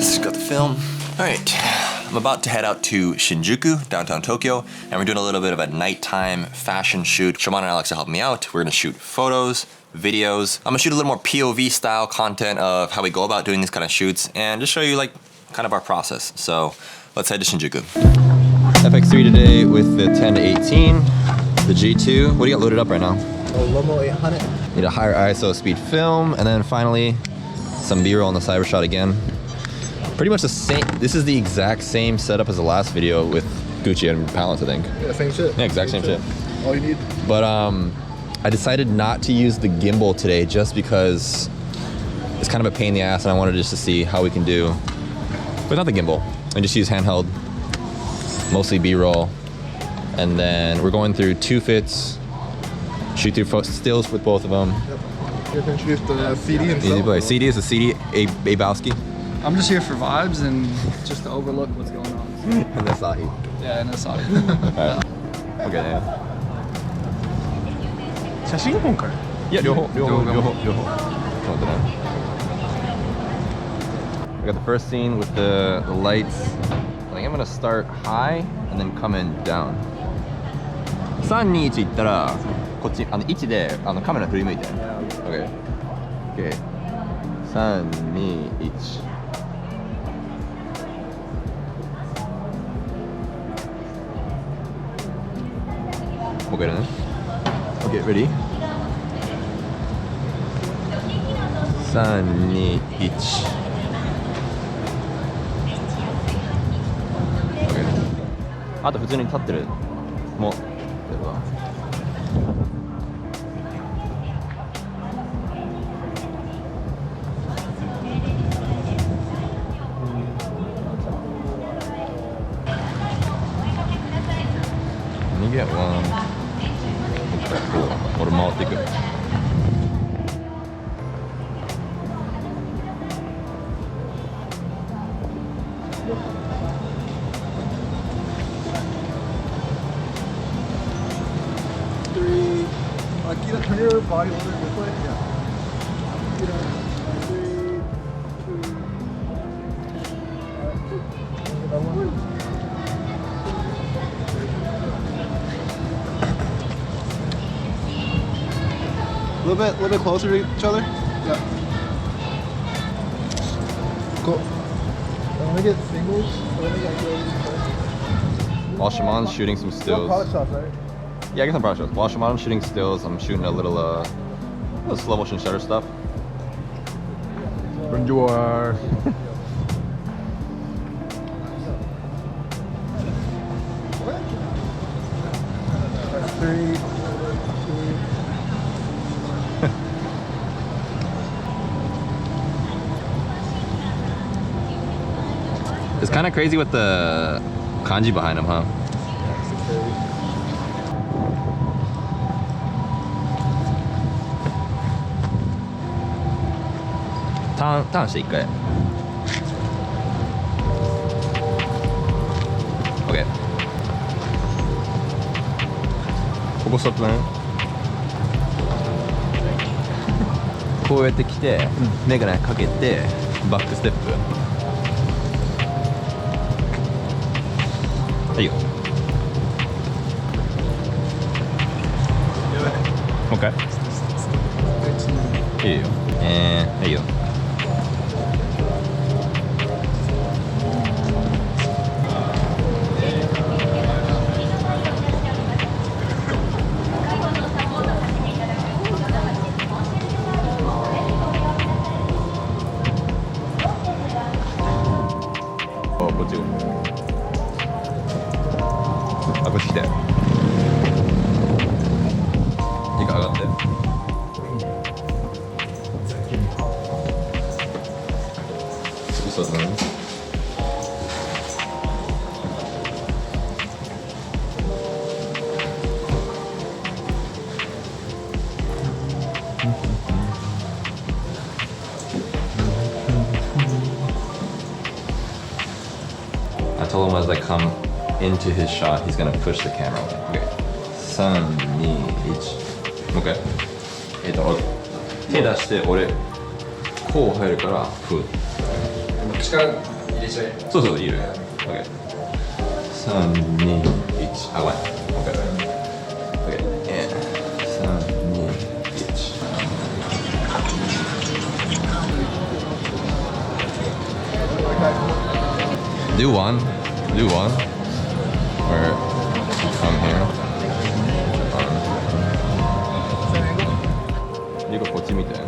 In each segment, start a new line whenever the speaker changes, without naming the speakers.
guys, got the film. All right, I'm about to head out to Shinjuku, downtown Tokyo, and we're doing a little bit of a nighttime fashion shoot. Shimon and Alex will help me out. We're gonna shoot photos, videos. I'm gonna shoot a little more POV style content of how we go about doing these kind of shoots and just show you like kind of our process. So let's head to Shinjuku. FX3 today with the 10 to 18, the G2. What do you got loaded up right now?
Lomo 800.
Need a higher ISO speed film, and then finally some B-roll on the cyber shot again. Pretty much the same. This is the exact same setup as the last video with Gucci and Palance, I think.
Yeah, same shit.
Yeah, exact same shit.
All you need.
But I decided not to use the gimbal today just because it's kind of a pain in the ass, and I wanted just to see how we can do without the gimbal and just use handheld, mostly B-roll, and then we're going through 2 fits, shoot through stills with both of them.
Yep. You have to introduce the CD and
Easy play. CD is the CD, Abowski.
I'm just here for vibes and just to overlook what's going on.
And the Asahi.
Yeah, and that's all.
Alright. Okay, yeah.
写真今回?
Yeah, 両方. I got the first scene with the lights. I think I'm gonna start high and then come in down. 3、2、1いったらこっち1でカメラ振り向いて。Okay. Okay. 3、2、1. Okay, then. Okay, ready? 3、2、1. Okay. あと普通に立ってるもう。Let me get one. Or mouth ticket.
Three. Akira, turn your body over this way. Yeah. Akira, 3, 2. Alright. A little bit closer to each other. Yeah. Cool. Let me get singles.
While Shimon's shooting some stills.
Product shots, right?
Yeah, I guess I'm product shots. While Shimon's shooting stills, I'm shooting a little slow motion shutter stuff.
Bonjour. That's 3, 2.
It's kind of crazy with the kanji behind him, huh? Turn して1回。OK。ここストップね。こうやって来て、メガネかけて、バックステップ。はいよ。もう一回。いいよ。はいよ。こっち。あ、こっち来て。いいか、上がって。そうだね。I told him as I come into his shot, he's gonna push the camera away. Okay. 3、2、1。もう一回。手出して、俺、こう入るから、ふう。
力
そうそう、いる。OK。3、2、1。あ、ごめん。OK。OK。3、2、1。Do one. Do one. Or come here. リコこっち見て。で、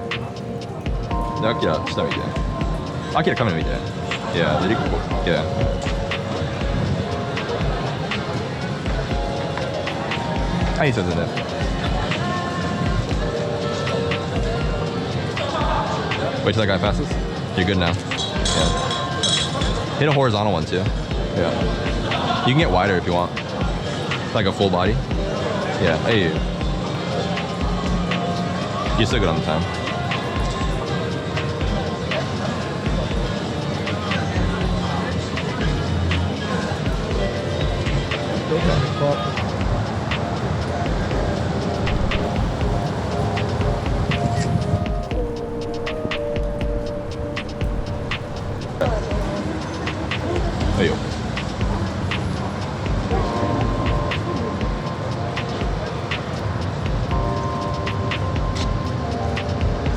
アキラ下見て。アキラカメラ見て。Yeah, でリコこう。Yeah. How you said that? Wait till that guy passes. You're good now. Yeah. Hit a horizontal one too. Yeah. You can get wider if you want. Like a full body. Yeah. Hey. You're still good on the time. Hey yo.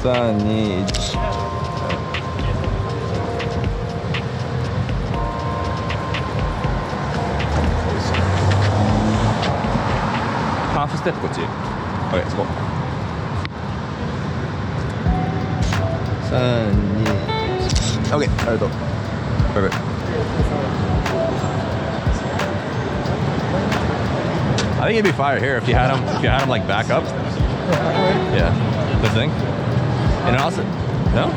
Sun needs. Half a step こっち。Okay, let's go. 3、2、1。Okay, ありがとう。Perfect. I think it'd be fire here if you had him like back up. Yeah, the thing. And it also, no?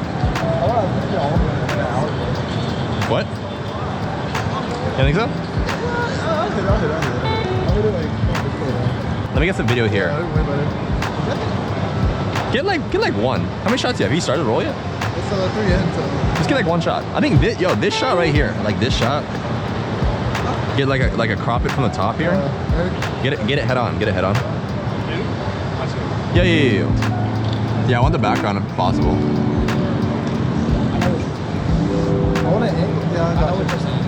What? You think so? Let me get some video here. Get like one. How many shots do you have? Have you started to roll yet?
It's 3 in.
Just get like one shot. I think this shot right here, like this shot. Get like a crop it from the top here. Get it head on. Get it head on. Yeah. Yeah, I want the background if possible.
I want to angle. Yeah, I know what you're saying.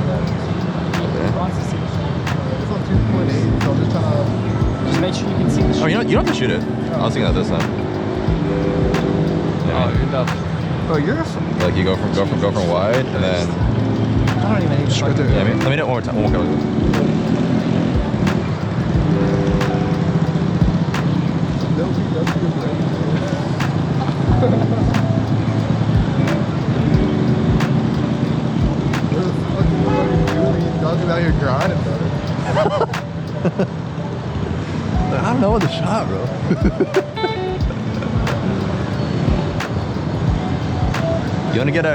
It's on 2.8, so I'm just trying to.
Just make sure you can see the shot.
Oh, you don't have to shoot it. I was thinking that this time. Yeah.
Oh, you're dumb.
Oh, you're.
Like you go from wide and then.
I don't even know.
Just right there.
Yeah, let me do it one more time. One more time.
Talking about your grinding, brother.
I don't know what the shot, bro. You want to get a?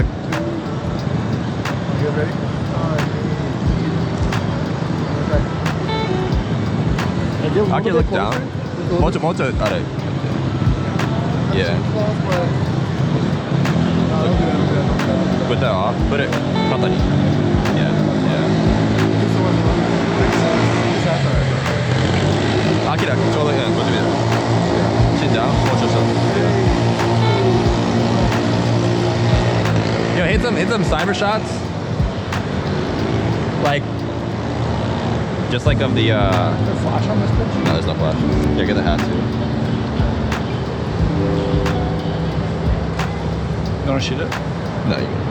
You ready?
I can look down. Moto, yeah. Put that off. Put it. Yeah. Akira, control it. Yeah, go to it. Sit down. Watch yourself. You know, hit some cyber shots. Like, just like of the.
Is there flash on this pitch?
No, there's no flash. Yeah, get the hat too.
You want to shoot it?
No, you can.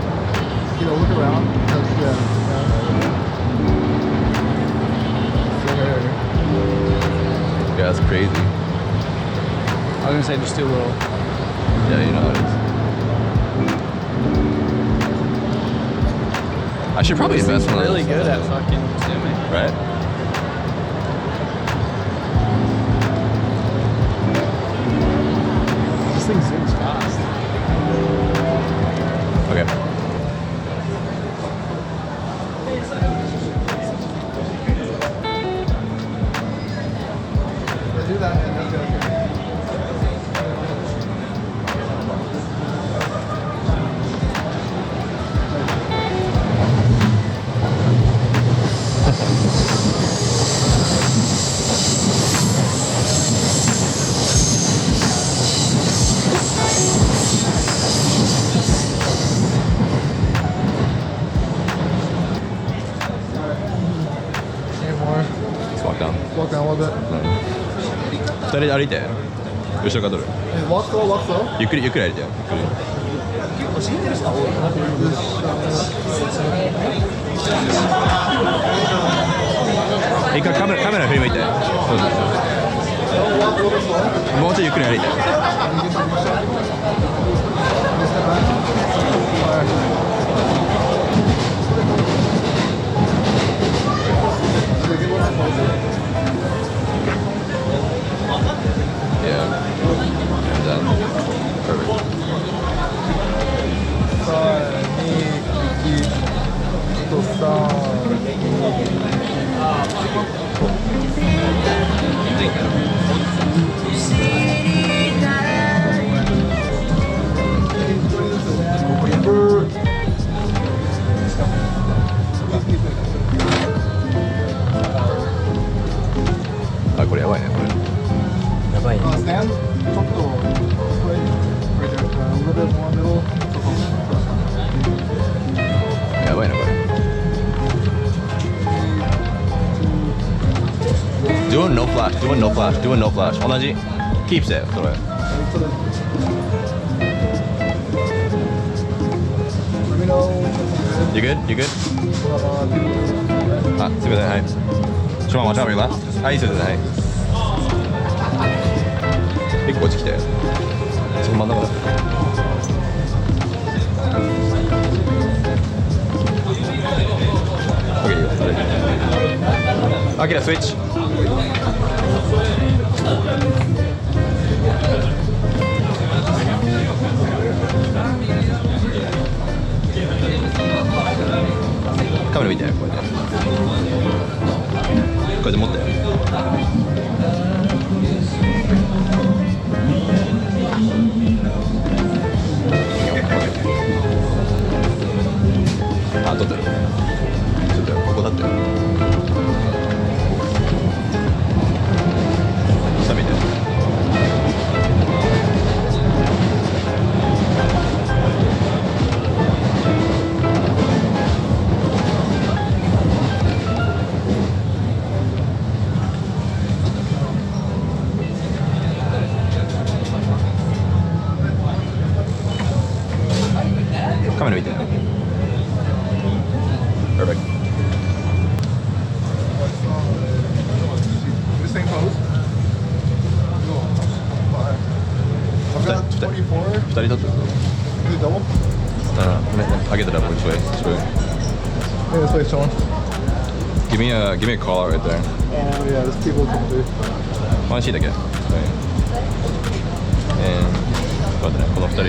You know, look around. Because,
Yeah, that's crazy.
I was gonna say just do a little.
Yeah, you know how it is. I should probably invest in one of
Really
those.
good at fucking zooming.
Right?
This thing zooms fast.
Okay.
do that and then go.
歩いて。後ろから撮る。
ワクソワクソ。
ゆっくり歩いてよ。ゆっくり。
結構知ってる人多い。
一回カメラ振り向いて。もうちょいゆっくり歩いて。あ、これやばいね、これ。やばいね。
Stand ちょっと
やばいな、これ。Doing no flash, doing no flash, doing no flash. 同じ。キープしてよ、それ。You good? You good? あ、すみません、はい。ちょっと待って、はい、すみません、はい。結構こっち来て。その真ん中だ。OK、いいよ。アキラ、スイッチ。カメラ見て、こうやって。こうやって持って。あ、撮ってる。ちょっとここ立ってる。下見て。カメラ見て。Perfect.
The same pose? No. I've got 24.
二人撮ってる。
Is it double?
I get the double. Which way? Which way?
Yeah, this way, Sean.
Give me a call out right there.
Oh, yeah, there's people coming through.
ワンシーだけ。はい。こうやってね、この二人。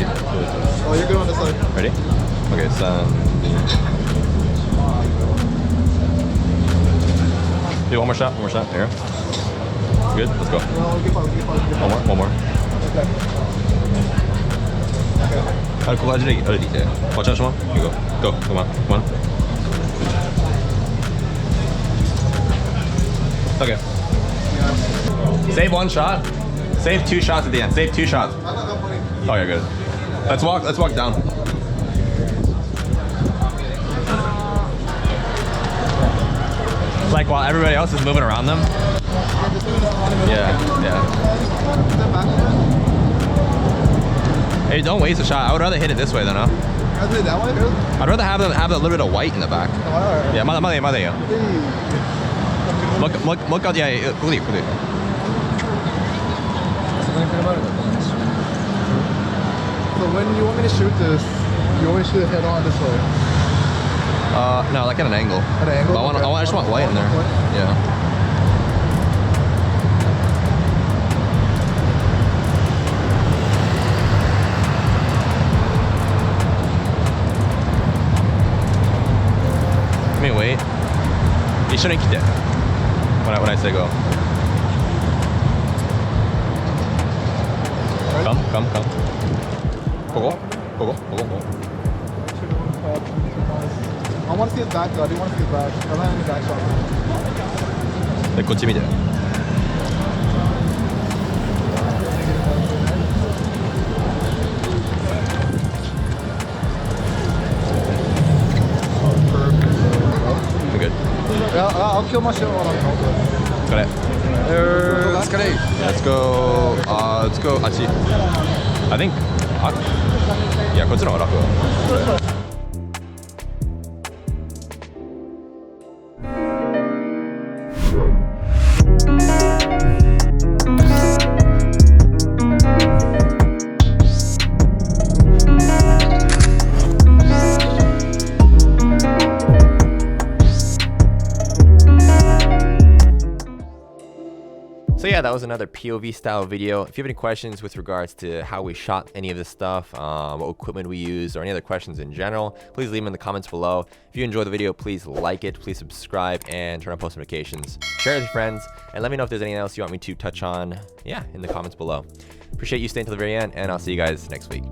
Oh, you're good on this side.
Ready? Okay, 3、2。Do one more shot, here. Good, let's go.
No, keep on.
One more.
Okay. Okay.
ここ歩いてきて。Watch out, Shimon. You go. Go, come on. Okay. Save one shot. Save 2 shots at the end. Save 2 shots. Okay, good. Let's walk down. Like while everybody else is moving around them. Yeah. Hey, don't waste a shot. I would rather hit it this way though, no?
I'll do it that way?
I'd rather have a little bit of white in the back.
Alright.
Yeah, まだいいよ。もう一回、いや、ここでいい。
So when you want me to shoot this, you always shoot it head on this way.
No, like at an angle.
At an angle?
But I just want white in there. Yeah. Let me wait. 一緒に来て。When I say go. Come. ここ。
I want to see his back though. I do want to see his back. I'm not in the back shot.
で、こっち見て。Good.
Yeah, I'll kill my shit while I'm going.
これ。
escalate.
Let's go. Let's go. I think. Yeah, こっちの方が楽。So yeah, that was another POV style video. If you have any questions with regards to how we shot any of this stuff, what equipment we used, or any other questions in general, please leave them in the comments below. If you enjoyed the video, please like it, please subscribe, and turn on post notifications. Share it with your friends, and let me know if there's anything else you want me to touch on, in the comments below. Appreciate you staying till the very end, and I'll see you guys next week.